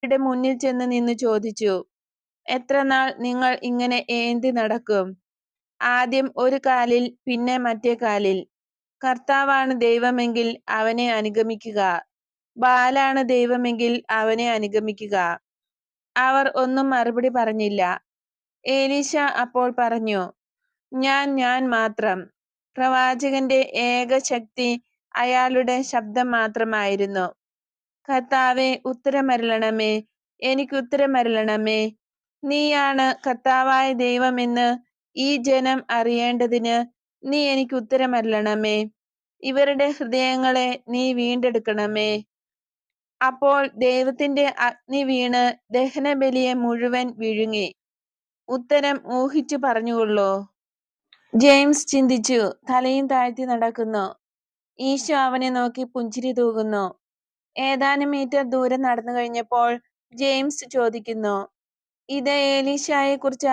മുന്നിൽ ചെന്ന് നിന്ന് ചോദിച്ചു, എത്ര നാൾ നിങ്ങൾ ഇങ്ങനെ ഏന്തി നടക്കും? ആദ്യം ഒരു കാലിൽ പിന്നെ മറ്റേ കാലിൽ. കർത്താവാണ് ദൈവമെങ്കിൽ അവനെ അനുഗമിക്കുക, ബാലാണ് ദൈവമെങ്കിൽ അവനെ അനുഗമിക്കുക. അവർ ഒന്നും മറുപടി പറഞ്ഞില്ല. എലീശ അപ്പോൾ പറഞ്ഞു, ഞാൻ മാത്രം. പ്രവാചകന്റെ ഏക ശക്തി അയാളുടെ ശബ്ദം മാത്രമായിരുന്നു. കർത്താവേ, ഉത്തരമരുളണമേ, എനിക്കുത്തരമരുളണമേ. നീയാണ് കർത്താവായ ദൈവമെന്ന് ഈ ജനം അറിയേണ്ടതിന് നീ എനിക്ക് ഉത്തരമരുളണമേ. ഇവരുടെ ഹൃദയങ്ങളെ നീ വീണ്ടെടുക്കണമേ. അപ്പോൾ ദൈവത്തിന്റെ അഗ്നി വീണ് ദഹനബലിയെ മുഴുവൻ വിഴുങ്ങി. ഉത്തരം ഊഹിച്ചു പറഞ്ഞുകൊള്ളൂ. ജെയിംസ് ചിന്തിച്ചു. തലയും താഴ്ത്തി നടക്കുന്നു. ഈശോ അവനെ നോക്കി പുഞ്ചിരി തൂകുന്നു. ഏതാനും മീറ്റർ ദൂരം നടന്നു കഴിഞ്ഞപ്പോൾ ജെയിംസ് ചോദിക്കുന്നു, ഇത് എലീശായെ കുറിച്ച്